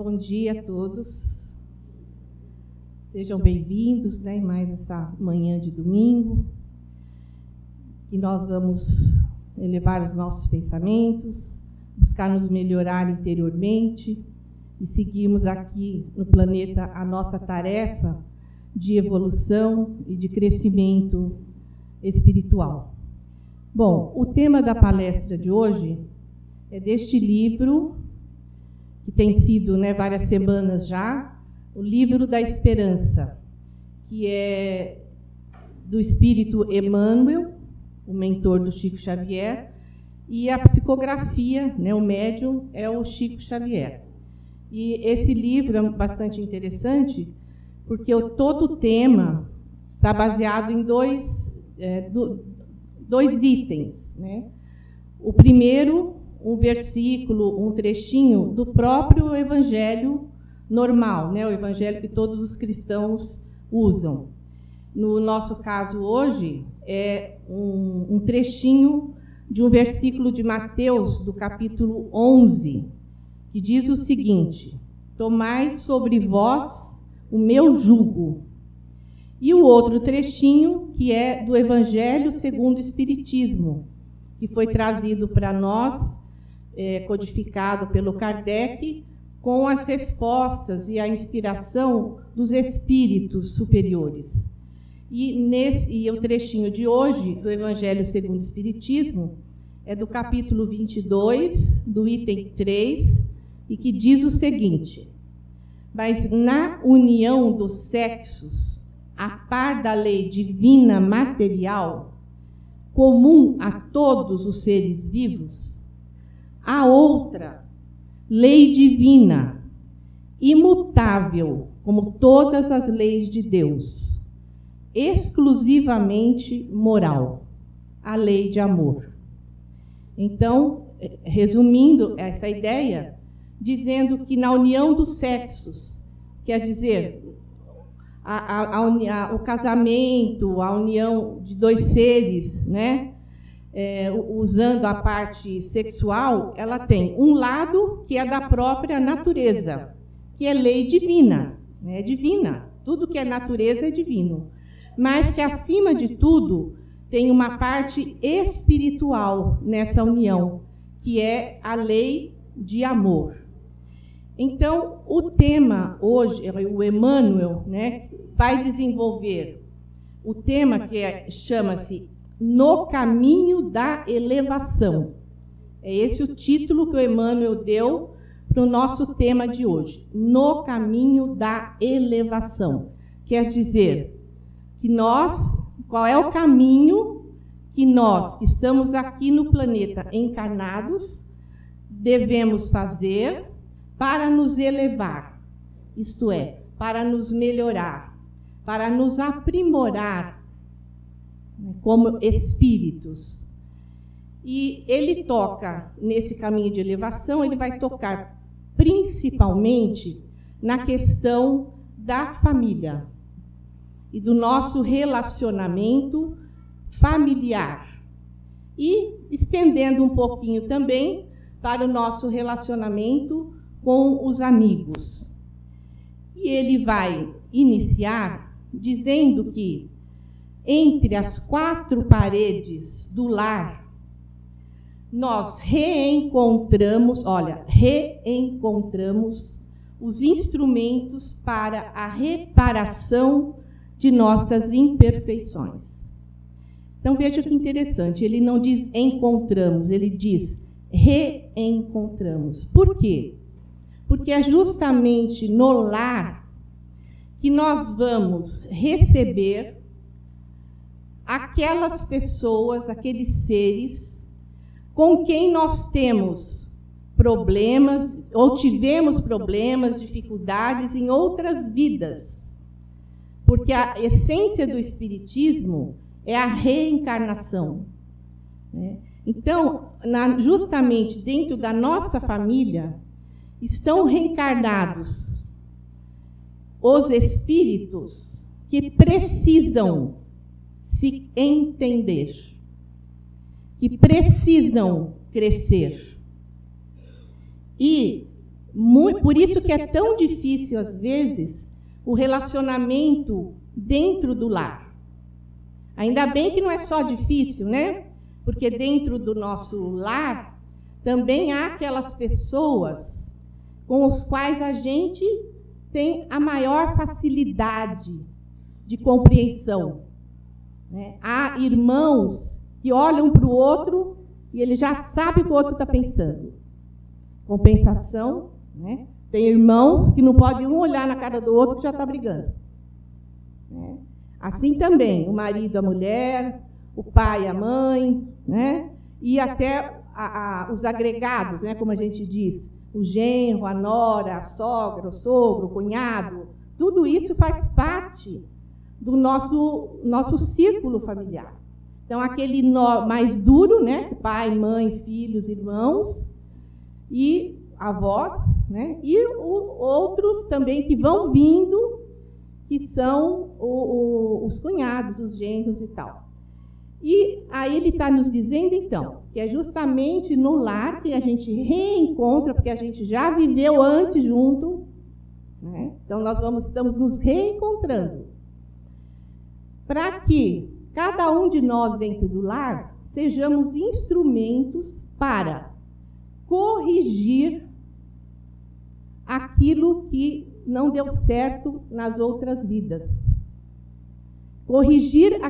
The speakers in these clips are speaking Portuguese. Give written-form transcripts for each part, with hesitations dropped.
Bom dia a todos. Sejam bem-vindos, em mais essa manhã de domingo. E nós vamos elevar os nossos pensamentos, buscar nos melhorar interiormente e seguirmos aqui no planeta a nossa tarefa de evolução e de crescimento espiritual. Bom, o tema da palestra de hoje é deste livro, que tem sido várias semanas já, o Livro da Esperança, que é do Espírito Emmanuel, o mentor do Chico Xavier, e a psicografia, o médium, é o Chico Xavier. E esse livro é bastante interessante, porque todo o tema está baseado em dois itens. O primeiro, um versículo, um trechinho do próprio Evangelho normal, o Evangelho que todos os cristãos usam. No nosso caso hoje, é um trechinho de um versículo de Mateus, do capítulo 11, que diz o seguinte: tomai sobre vós o meu jugo. E o outro trechinho, que é do Evangelho segundo o Espiritismo, que foi trazido para nós, codificado pelo Kardec, com as respostas e a inspiração dos espíritos superiores. E o trechinho de hoje, do Evangelho segundo o Espiritismo, é do capítulo 22, do item 3, e que diz o seguinte: mas na união dos sexos, a par da lei divina material, comum a todos os seres vivos, há outra lei divina, imutável, como todas as leis de Deus, exclusivamente moral, a lei de amor. Então, resumindo essa ideia, dizendo que na união dos sexos, quer dizer, o casamento, a união de dois seres, usando a parte sexual, ela tem um lado que é da própria natureza, que é lei divina, é divina. Tudo que é natureza é divino. Mas que, acima de tudo, tem uma parte espiritual nessa união, que é a lei de amor. Então, o tema hoje, o Emmanuel, vai desenvolver o tema que chama-se No Caminho da Elevação. É esse o título que o Emmanuel deu para o nosso tema de hoje. No Caminho da Elevação. Quer dizer, que qual é o caminho que nós, que estamos aqui no planeta encarnados, devemos fazer para nos elevar, isto é, para nos melhorar, para nos aprimorar como espíritos. E ele toca nesse caminho de elevação, ele vai tocar principalmente na questão da família e do nosso relacionamento familiar, e estendendo um pouquinho também para o nosso relacionamento com os amigos. E ele vai iniciar dizendo que entre as quatro paredes do lar, nós reencontramos os instrumentos para a reparação de nossas imperfeições. Então veja que interessante, ele não diz encontramos, ele diz reencontramos. Por quê? Porque é justamente no lar que nós vamos receber aquelas pessoas, aqueles seres com quem nós temos problemas, ou tivemos problemas, dificuldades em outras vidas. Porque a essência do Espiritismo é a reencarnação. Então, justamente dentro da nossa família, estão reencarnados os espíritos que precisam se entender, que precisam crescer. E Por isso que é tão difícil, às vezes, o relacionamento dentro do lar. Ainda bem que não é só difícil, né? Porque dentro do nosso lar também há aquelas pessoas com os quais a gente tem a maior facilidade de compreensão, né? Há irmãos que olham para o outro e ele já sabe o que o outro está pensando. Compensação, né? Tem irmãos que não podem um olhar na cara do outro que já está brigando, né? Assim também, o marido, a mulher, o pai, a mãe, né? E até os agregados, né? Como a gente diz, o genro, a nora, a sogra, o sogro, o cunhado, tudo isso faz parte do nosso círculo familiar. Então, aquele nó mais duro, né? Pai, mãe, filhos, irmãos e avós, né? E outros também que vão vindo, que são os cunhados, os genros e tal. E aí ele está nos dizendo, então, que é justamente no lar que a gente reencontra, porque a gente já viveu antes junto, né? Então nós estamos nos reencontrando, para que cada um de nós dentro do lar sejamos instrumentos para corrigir aquilo que não deu certo nas outras vidas. Corrigir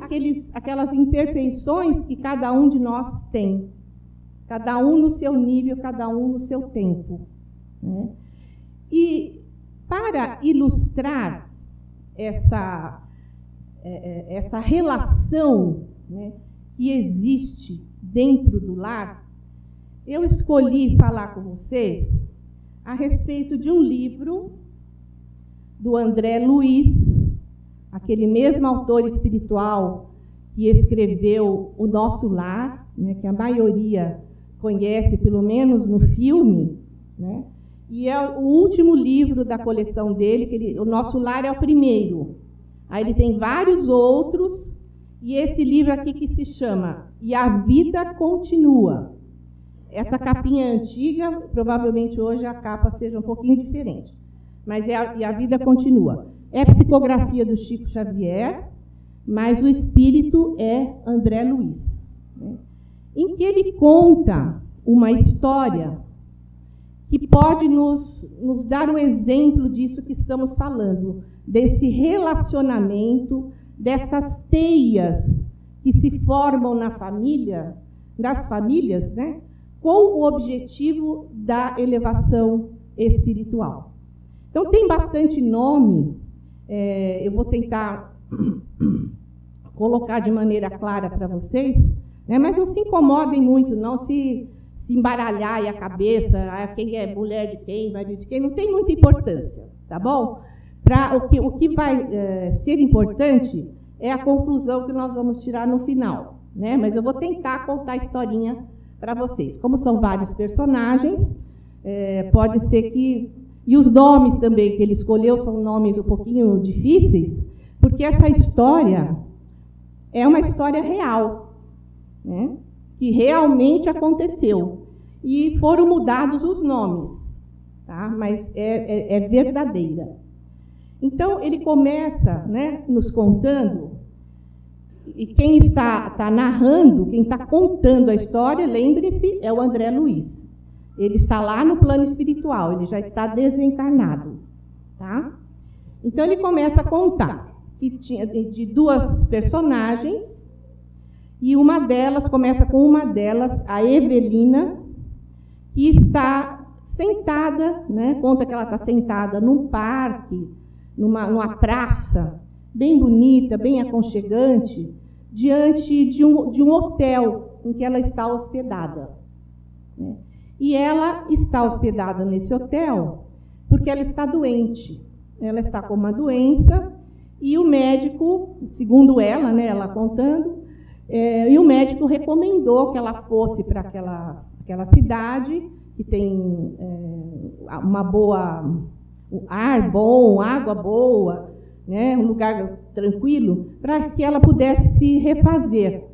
aquelas imperfeições que cada um de nós tem. Cada um no seu nível, cada um no seu tempo, né? E para ilustrar essa relação, né, que existe dentro do lar, eu escolhi falar com vocês a respeito de um livro do André Luiz, aquele mesmo autor espiritual que escreveu O Nosso Lar, né, que a maioria conhece, pelo menos no filme, né? E é o último livro da coleção dele, O Nosso Lar é o primeiro. Aí ele tem vários outros, e esse livro aqui que se chama E a Vida Continua. Essa capinha é antiga, provavelmente hoje a capa seja um pouquinho diferente, mas E a Vida Continua. É a psicografia do Chico Xavier, mas o espírito é André Luiz, né? Em que ele conta uma história que pode nos dar um exemplo disso que estamos falando, desse relacionamento, dessas teias que se formam nas famílias, né, com o objetivo da elevação espiritual. Então, tem bastante nome, eu vou tentar colocar de maneira clara para vocês, né, mas não se incomodem muito, não se embaralhar aí a cabeça, quem é mulher de quem, marido de quem, não tem muita importância, tá bom? O que vai ser importante é a conclusão que nós vamos tirar no final, né? Mas eu vou tentar contar a historinha para vocês. Como são vários personagens, pode ser que... E os nomes também que ele escolheu são nomes um pouquinho difíceis, porque essa história é uma história real, né? Que realmente aconteceu. E foram mudados os nomes, tá? Mas é verdadeira. Então, ele começa, né, nos contando, e quem está narrando, quem está contando a história, lembre-se, é o André Luiz. Ele está lá no plano espiritual, ele já está desencarnado, tá? Então, ele começa a contar que tinha de duas personagens, e começa com uma delas, a Evelina, que está sentada, né? Conta que ela está sentada num parque, numa praça, bem bonita, bem aconchegante, diante de um hotel em que ela está hospedada, né? E ela está hospedada nesse hotel porque ela está doente. Ela está com uma doença e o médico, segundo ela, né, ela contando, e o médico recomendou que ela fosse para aquela cidade que tem uma boa ar bom, água boa, né, um lugar tranquilo, para que ela pudesse se refazer,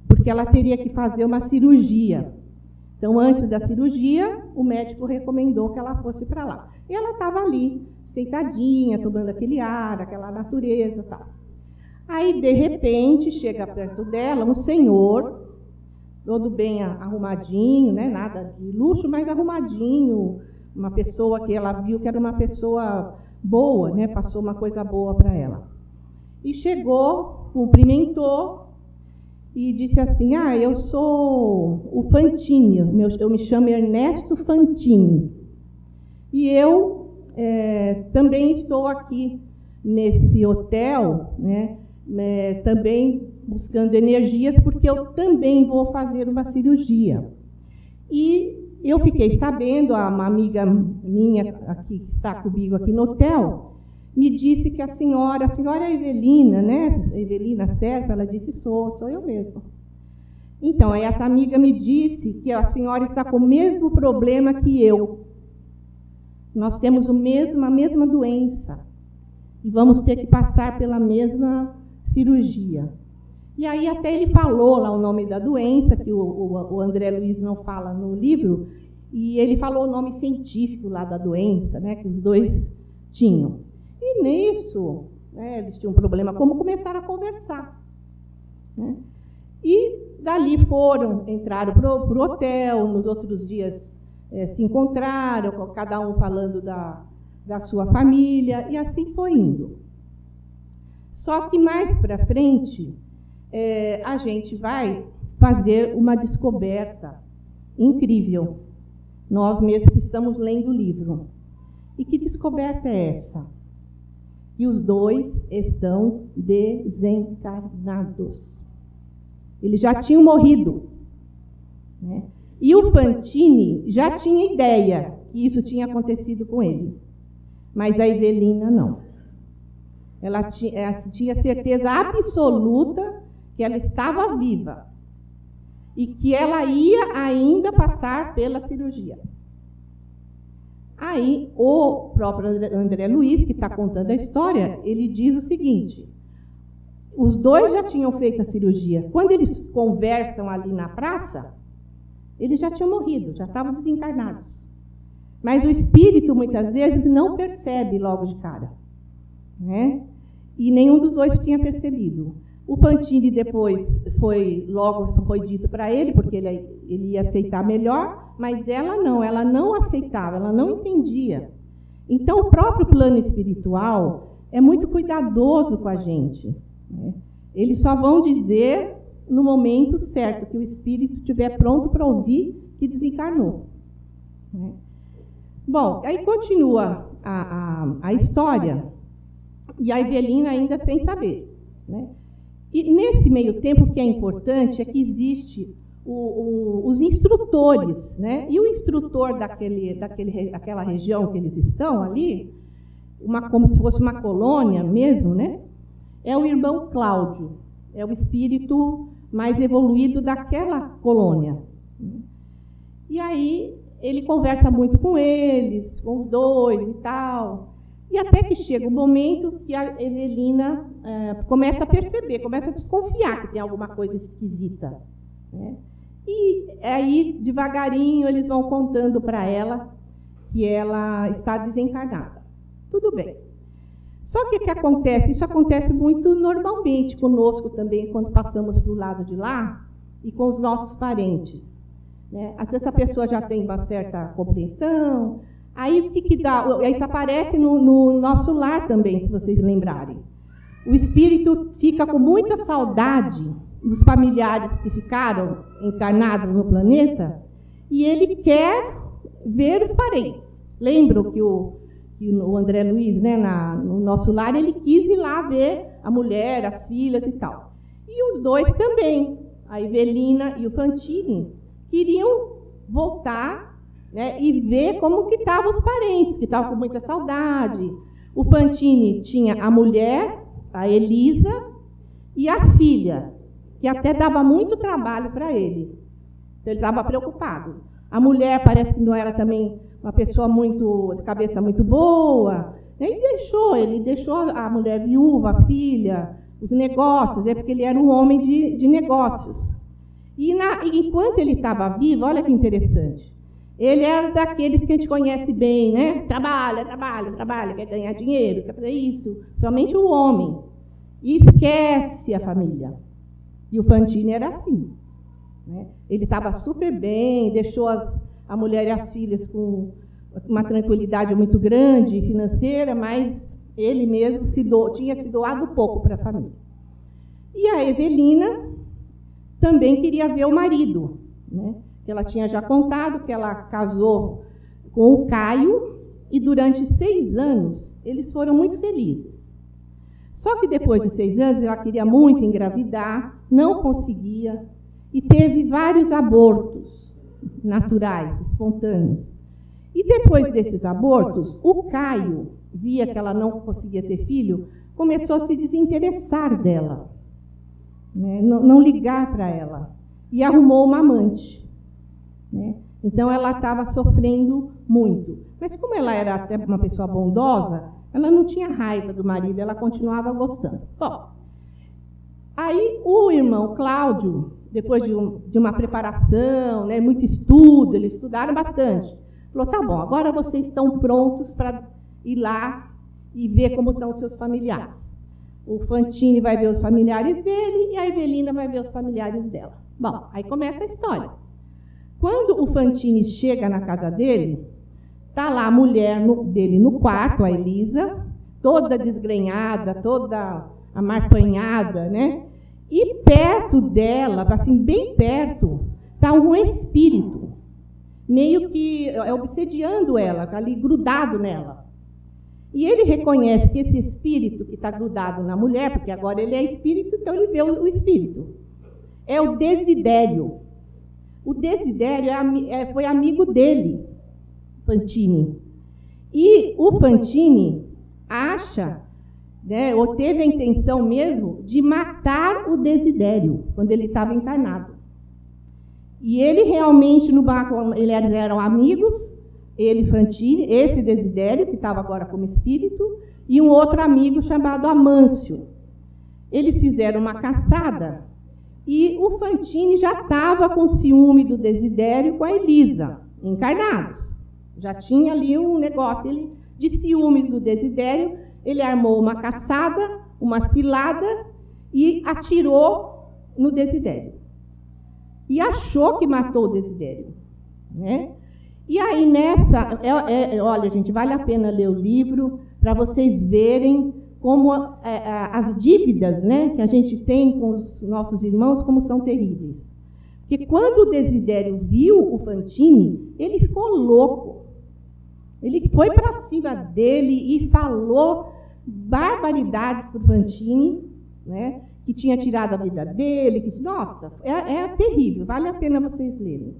porque ela teria que fazer uma cirurgia, Então, antes da cirurgia, o médico recomendou que ela fosse para lá. E ela estava ali, sentadinha, tomando aquele ar, aquela natureza e tal. Aí, de repente, chega perto dela um senhor, todo bem arrumadinho, né? Nada de luxo, mas arrumadinho, uma pessoa que ela viu que era uma pessoa boa, né? Passou uma coisa boa para ela. E chegou, cumprimentou e disse assim: eu sou o Fantini, eu me chamo Ernesto Fantini. E eu também estou aqui nesse hotel, né? Também buscando energias, porque eu também vou fazer uma cirurgia. E eu fiquei sabendo, uma amiga minha aqui, que está comigo aqui no hotel, me disse que a senhora Evelina, né? Evelina Serpa, ela disse, sou eu mesma. Então, aí essa amiga me disse que a senhora está com o mesmo problema que eu. Nós temos a mesma doença. E vamos ter que passar pela mesma cirurgia. E aí até ele falou lá o nome da doença, que o André Luiz não fala no livro, e ele falou o nome científico lá da doença, né? Que os dois tinham. E nisso, né, eles tinham um problema, como começaram a conversar. Né? E dali entraram para o hotel, nos outros dias se encontraram, cada um falando da sua família, e assim foi indo. Só que mais para frente, a gente vai fazer uma descoberta incrível. Nós mesmos estamos lendo o livro. E que descoberta é essa? E os dois estão desencarnados. Eles já tinham morrido. Né? E o Fantini já tinha ideia que isso tinha acontecido com ele. Mas a Evelina não. Ela tinha certeza absoluta que ela estava viva. E que ela ia ainda passar pela cirurgia. Aí, o próprio André Luiz, que está contando a história, ele diz o seguinte: os dois já tinham feito a cirurgia. Quando eles conversam ali na praça, eles já tinham morrido, já estavam desencarnados. Mas o espírito, muitas vezes, não percebe logo de cara. Né? E nenhum dos dois tinha percebido. O Fantini depois logo foi dito para ele, porque ele ia aceitar melhor, mas ela não aceitava, ela não entendia. Então, o próprio plano espiritual é muito cuidadoso com a gente. Né? Eles só vão dizer no momento certo, que o espírito estiver pronto para ouvir que desencarnou. Né? Bom, aí continua a história, e a Evelina ainda sem saber. Né? E nesse meio tempo, o que é importante é que existe os instrutores, né? E o instrutor daquela região que eles estão ali, como se fosse uma colônia mesmo, né? É o irmão Cláudio, é o espírito mais evoluído daquela colônia. E aí ele conversa muito com eles, com os dois e tal. E até que chega o momento que a Evelina começa a perceber, começa a desconfiar que tem alguma coisa esquisita. Né? E aí, devagarinho, eles vão contando para ela que ela está desencarnada. Tudo bem. Só que o que acontece? Isso acontece muito normalmente conosco também, quando passamos para o lado de lá e com os nossos parentes. Né? Às vezes a pessoa já tem uma certa compreensão. Aí o que dá? Isso aparece no nosso lar também, se vocês lembrarem. O espírito fica com muita saudade dos familiares que ficaram encarnados no planeta e ele quer ver os parentes. Lembram que o André Luiz, né, no nosso lar, ele quis ir lá ver a mulher, as filhas e tal. E os dois também, a Evelina e o Fantini, queriam voltar, né, e ver como que estavam os parentes, que estavam com muita saudade. O Fantini tinha a mulher, a Elisa, e a filha, que até dava muito trabalho para ele. Então, ele estava preocupado. A mulher parece que não era também uma pessoa de cabeça muito boa. Ele deixou a mulher viúva, a filha, os negócios, porque ele era um homem de negócios. E enquanto ele estava vivo, olha que interessante, ele era daqueles que a gente conhece bem, né? Trabalha, quer ganhar dinheiro, quer fazer isso. Somente o homem. E esquece a família. E o Fantini era assim, né? Ele estava super bem, deixou a mulher e as filhas com uma tranquilidade muito grande financeira, mas ele mesmo tinha se doado pouco para a família. E a Evelina também queria ver o marido, né? Ela tinha já contado que ela casou com o Caio e durante 6 anos eles foram muito felizes. Só que depois de 6 anos ela queria muito engravidar, não conseguia e teve vários abortos naturais, espontâneos. E depois desses abortos, o Caio via que ela não conseguia ter filho, começou a se desinteressar dela, né? Não ligar para ela, e arrumou uma amante, né? Então ela estava sofrendo muito. Mas como ela era até uma pessoa bondosa, ela não tinha raiva do marido, ela continuava gostando. Bom, aí o irmão Cláudio, depois de uma preparação, né, muito estudo, eles estudaram bastante, falou, tá bom, agora vocês estão prontos para ir lá e ver como estão os seus familiares. O Fantini vai ver os familiares dele e a Evelina vai ver os familiares dela. Bom, aí começa a história. Quando o Fantini chega na casa dele, está lá a mulher dele no quarto, a Elisa, toda desgrenhada, toda amarfanhada, né? E perto dela, assim, bem perto, está um espírito, meio que obsediando ela, está ali grudado nela. E ele reconhece que esse espírito que está grudado na mulher, porque agora ele é espírito, então ele vê o espírito, é o Desidério. O Desidério foi amigo dele, Fantini. E o Fantini acha, né, ou teve a intenção mesmo, de matar o Desidério, quando ele estava encarnado. E ele realmente, no barco, eles eram amigos, ele, Fantini, esse Desidério, que estava agora como espírito, e um outro amigo chamado Amâncio. Eles fizeram uma caçada, e o Fantini já estava com ciúme do Desidério com a Elisa, encarnados. Já tinha ali um negócio de ciúmes do Desidério. Ele armou uma caçada, uma cilada, e atirou no Desidério. E achou que matou o Desidério, né? E aí nessa, olha, gente, vale a pena ler o livro para vocês verem como as dívidas, né, que a gente tem com os nossos irmãos, como são terríveis. Porque quando o Desidério viu o Fantini, ele ficou louco. Ele foi para cima dele e falou barbaridades para o Fantini, né, que tinha tirado a vida dele. Nossa, é terrível, vale a pena vocês lerem.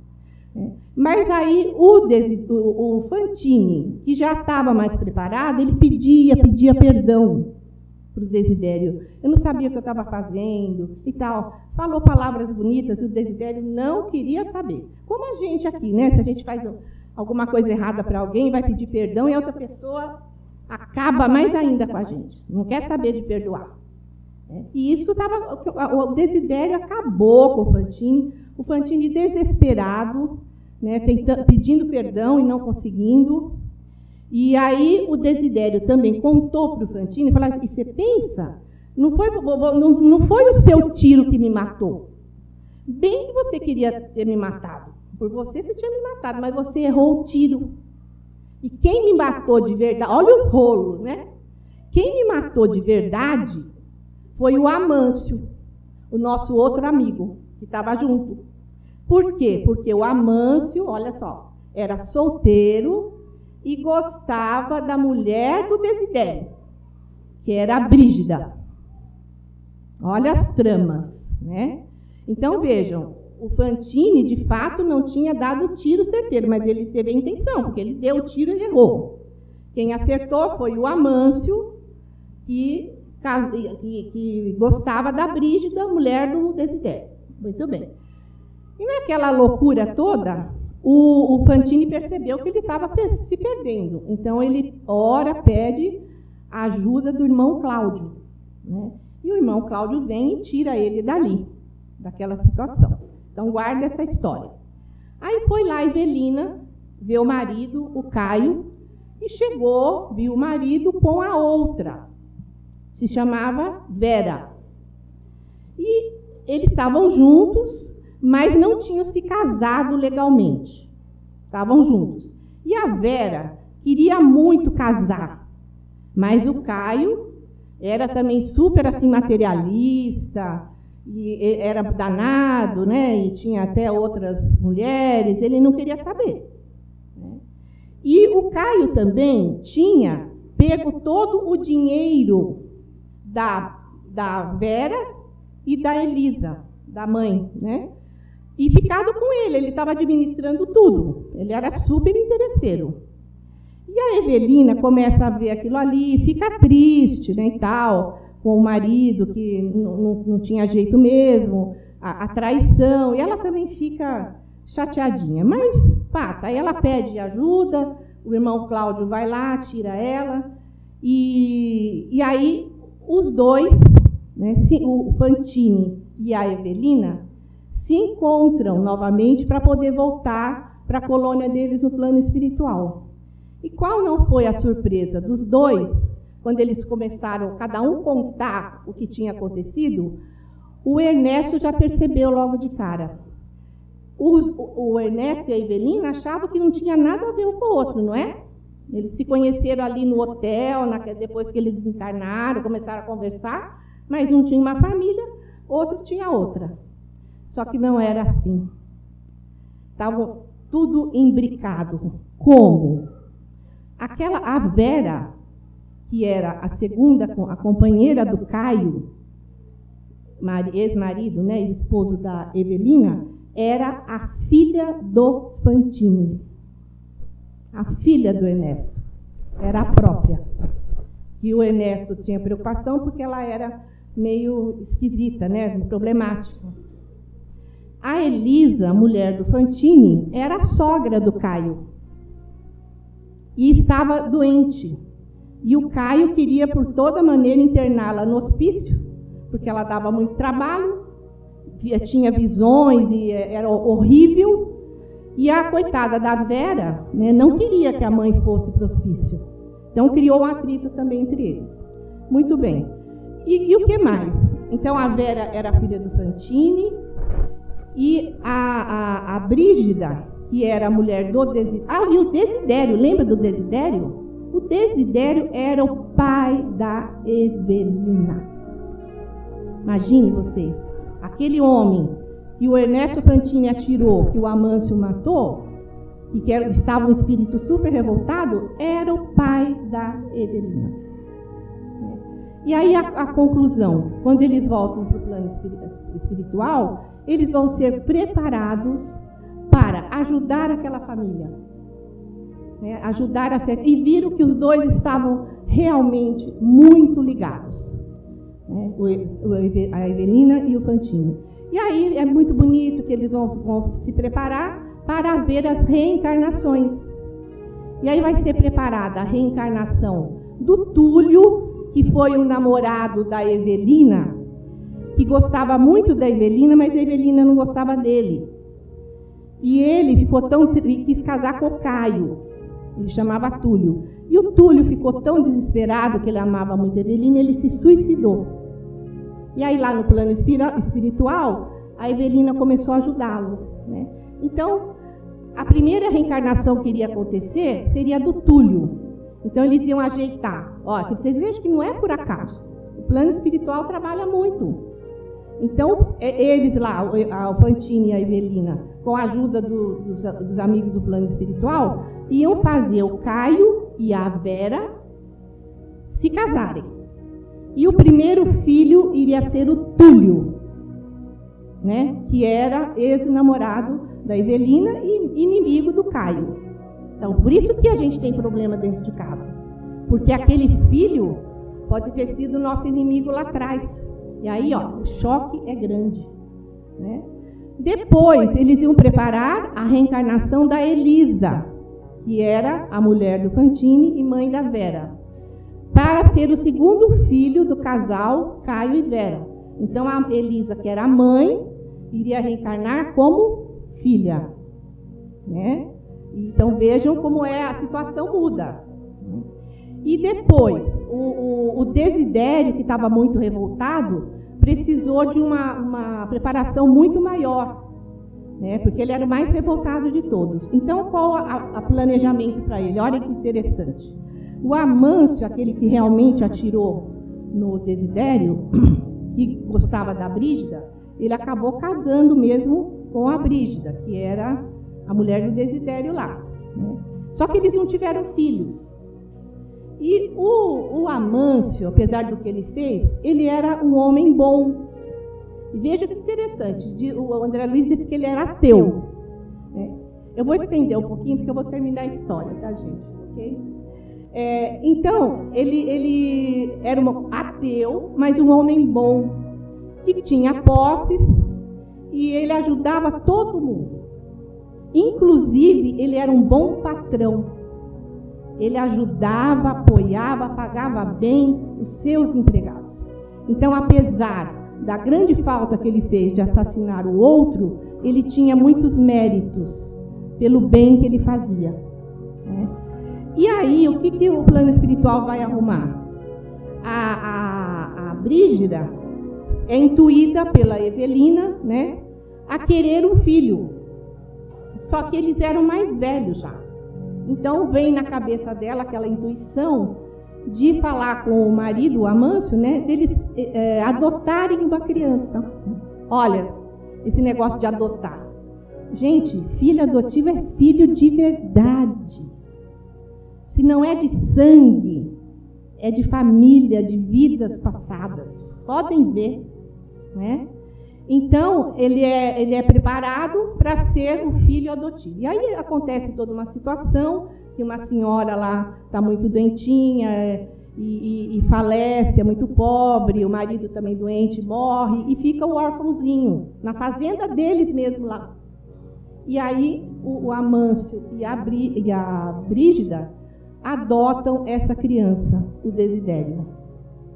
Mas aí o Fantini, que já estava mais preparado, ele pedia perdão para o Desidério. Eu não sabia o que eu estava fazendo e tal. Falou palavras bonitas e o Desidério não queria saber. Como a gente aqui, né? Se a gente faz alguma coisa errada para alguém, vai pedir perdão e a outra pessoa acaba mais ainda com a gente. Não quer saber de perdoar. E isso o Desidério acabou com o Fantini desesperado, né, pedindo perdão e não conseguindo. E aí o Desidério também contou para o Fantini, falou assim, você pensa, não foi o seu tiro que me matou. Bem que você queria ter me matado. Por você tinha me matado, mas você errou o tiro. E quem me matou de verdade, olha os rolos, né? Quem me matou de verdade foi o Amâncio, o nosso outro amigo, que estava junto. Por quê? Porque o Amâncio, olha só, era solteiro e gostava da mulher do Desidério, que era a Brígida. Olha as tramas, né? Então, vejam, o Fantini, de fato, não tinha dado o tiro certeiro, mas ele teve a intenção, porque ele deu o tiro e errou. Quem acertou foi o Amâncio, que gostava da Brígida, mulher do Desidério. Muito bem. E naquela loucura toda, o Fantini percebeu que ele estava se perdendo. Então, ele pede a ajuda do irmão Cláudio, né? E o irmão Cláudio vem e tira ele dali, daquela situação. Então, guarda essa história. Aí foi lá a Evelina ver o marido, o Caio, e chegou, viu o marido com a outra. Se chamava Vera. E eles estavam juntos, mas não tinham se casado legalmente. Estavam juntos. E a Vera queria muito casar, mas o Caio era também super assim, materialista, e era danado, né? E tinha até outras mulheres, ele não queria saber. Né? E o Caio também tinha pego todo o dinheiro da Vera e da Elisa, da mãe, né? E ficado com ele estava administrando tudo. Ele era super interesseiro. E a Evelina começa a ver aquilo ali, fica triste, né, e tal, com o marido, que não tinha jeito mesmo, a traição, e ela também fica chateadinha. Mas passa, aí ela pede ajuda, o irmão Cláudio vai lá, tira ela, e aí os dois, né, o Fantini e a Evelina, se encontram novamente para poder voltar para a colônia deles no plano espiritual. E qual não foi a surpresa dos dois, quando eles começaram, cada um contar o que tinha acontecido? O Ernesto já percebeu logo de cara. O Ernesto e a Evelina achavam que não tinha nada a ver um com o outro, não é? Eles se conheceram ali no hotel, depois que eles desencarnaram, começaram a conversar, mas um tinha uma família, outro tinha outra. Só que não era assim. Estava tudo imbricado. Como? A Vera, que era a segunda, a companheira do Caio, ex-marido, né, esposo da Evelina, era a filha do Fantini. A filha do Ernesto. Era a própria. E o Ernesto tinha preocupação porque ela era meio esquisita, né, problemática. A Elisa, mulher do Fantini, era a sogra do Caio. E estava doente. E o Caio queria, por toda maneira, interná-la no hospício, porque ela dava muito trabalho, tinha visões e era horrível. E a coitada da Vera, né, não queria que a mãe fosse para o hospício. Então, criou um atrito também entre eles. Muito bem. E o que mais? Então, a Vera era filha do Fantini, e a Brígida, que era a mulher do Desidério. Ah, e o Desidério, lembra do Desidério? O Desidério era o pai da Evelina. Imagine vocês, aquele homem que o Ernesto Fantini atirou, que o Amâncio matou, e que estava um espírito super revoltado, era o pai da Evelina. E aí a conclusão, quando eles voltam para o plano espiritual, eles vão ser preparados para ajudar aquela família, né? Ajudar a ser, e viram que os dois estavam realmente muito ligados, né? A Evelina e o Fantini. E aí é muito bonito que eles vão se preparar para ver as reencarnações. E aí vai ser preparada a reencarnação do Túlio, que foi um namorado da Evelina, que gostava muito da Evelina, mas a Evelina não gostava dele. E ele ficou quis casar com o Caio. Ele chamava Túlio. E o Túlio ficou tão desesperado, que ele amava muito a Evelina, ele se suicidou. E aí lá no plano espiritual, a Evelina começou a ajudá-lo, né? Então, a primeira reencarnação que iria acontecer seria do Túlio. Então eles iam ajeitar. Ó, vocês vejam que não é por acaso. O plano espiritual trabalha muito. Então, eles lá, o Fantini e a Evelina, com a ajuda dos amigos do plano espiritual, iam fazer o Caio e a Vera se casarem. E o primeiro filho iria ser o Túlio, né, que era ex-namorado da Evelina e inimigo do Caio. Então, por isso que a gente tem problema dentro de casa. Porque aquele filho pode ter sido nosso inimigo lá atrás. E aí, ó, o choque é grande, né? Depois, eles iam preparar a reencarnação da Elisa, que era a mulher do Fantini e mãe da Vera, para ser o segundo filho do casal Caio e Vera. Então, a Elisa, que era a mãe, iria reencarnar como filha, né? Então vejam como a situação muda. E depois, o Desidério, que estava muito revoltado, precisou de uma preparação muito maior, né? Porque ele era o mais revoltado de todos. Então, qual o planejamento para ele? Olha que interessante. O Amâncio, aquele que realmente atirou no Desidério, que gostava da Brígida, ele acabou casando mesmo com a Brígida, que era a mulher do Desidério lá, né? Só que eles não tiveram filhos. E o Amâncio, apesar do que ele fez, ele era um homem bom. E veja que interessante, o André Luiz disse que ele era ateu, né? Eu vou estender um pouquinho, porque eu vou terminar a história, tá, gente? Ok? Então, ele era um ateu, mas um homem bom, que tinha posses, e ele ajudava todo mundo. Inclusive, ele era um bom patrão. Ele ajudava, apoiava, pagava bem os seus empregados. Então, apesar da grande falta que ele fez de assassinar o outro, ele tinha muitos méritos pelo bem que ele fazia, né? E aí, o que o plano espiritual vai arrumar? A Brígida é intuída pela Evelina, né, a querer um filho. Só que eles eram mais velhos já. Então, vem na cabeça dela aquela intuição de falar com o marido, o Amâncio, né, deles adotarem uma criança. Olha, esse negócio de adotar. Gente, filho adotivo é filho de verdade. Se não é de sangue, é de família, de vidas passadas. Podem ver, né? Então, ele é preparado para ser o filho adotivo. E aí acontece toda uma situação, que uma senhora lá está muito doentinha e falece, é muito pobre, o marido também doente, morre, e fica o órfãozinho, na fazenda deles mesmo lá. E aí o Amâncio e a Brígida adotam essa criança, o Desidério,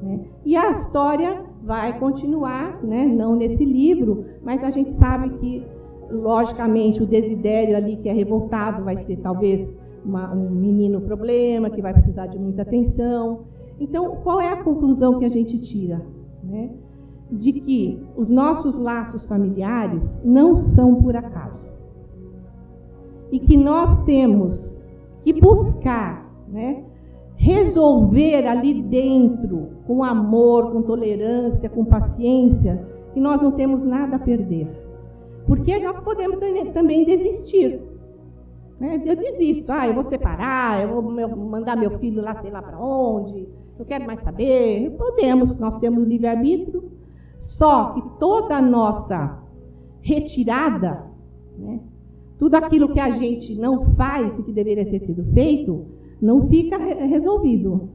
né? E a história vai continuar, né? Não nesse livro, mas a gente sabe que, logicamente, o Desidério ali, que é revoltado, vai ser talvez um menino problema, que vai precisar de muita atenção. Então, qual é a conclusão que a gente tira, né? De que os nossos laços familiares não são por acaso. E que nós temos que buscar, né, resolver ali dentro, com amor, com tolerância, com paciência, que nós não temos nada a perder. Porque nós podemos também desistir, né? Eu desisto, eu vou separar, eu vou mandar meu filho lá, sei lá para onde, não quero mais saber. Podemos, nós temos livre-arbítrio, só que toda a nossa retirada, né, tudo aquilo que a gente não faz e que deveria ter sido feito, não fica resolvido.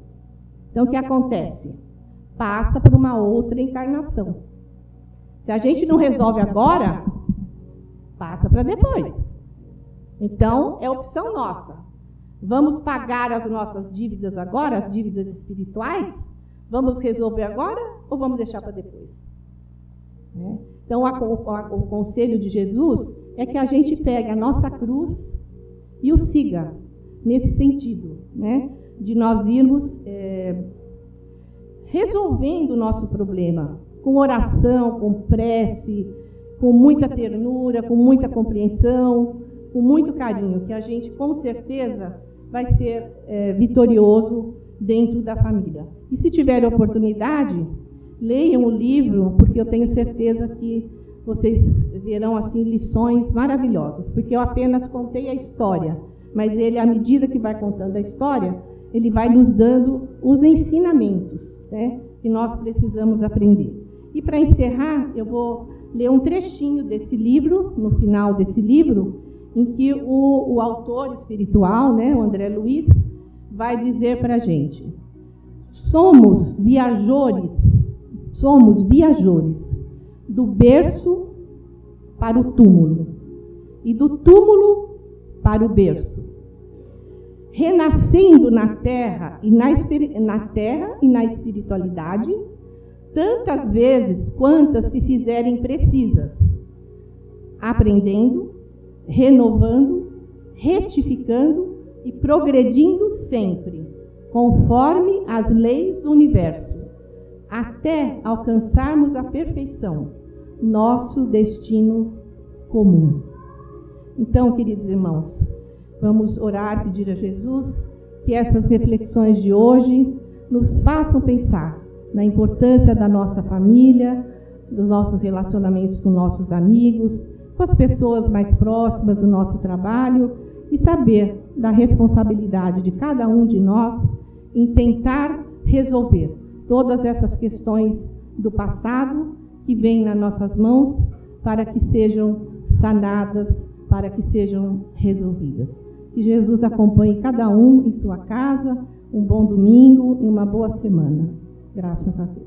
Então, o que acontece? Passa por uma outra encarnação. Se a gente não resolve agora, passa para depois. Então, é opção nossa. Vamos pagar as nossas dívidas agora, as dívidas espirituais? Vamos resolver agora ou vamos deixar para depois? Né? Então, o conselho de Jesus é que a gente pegue a nossa cruz e o siga, nesse sentido, né? De nós irmos resolvendo o nosso problema, com oração, com prece, com muita ternura, com muita compreensão, com muito carinho, que a gente, com certeza, vai ser vitorioso dentro da família. E se tiver oportunidade, leiam o livro, porque eu tenho certeza que vocês verão assim lições maravilhosas, porque eu apenas contei a história, mas ele, à medida que vai contando a história, ele vai nos dando os ensinamentos, né, que nós precisamos aprender. E para encerrar, eu vou ler um trechinho desse livro, no final desse livro, em que o autor espiritual, né, o André Luiz, vai dizer para a gente: somos viajores do berço para o túmulo e do túmulo para o berço, renascendo na terra e na espiritualidade tantas vezes quantas se fizerem precisas, aprendendo, renovando, retificando e progredindo sempre, conforme as leis do universo, até alcançarmos a perfeição, nosso destino comum. Então, queridos irmãos, vamos orar, pedir a Jesus que essas reflexões de hoje nos façam pensar na importância da nossa família, dos nossos relacionamentos com nossos amigos, com as pessoas mais próximas do nosso trabalho, e saber da responsabilidade de cada um de nós em tentar resolver todas essas questões do passado que vêm nas nossas mãos para que sejam sanadas, para que sejam resolvidas. Que Jesus acompanhe cada um em sua casa, um bom domingo e uma boa semana. Graças a Deus.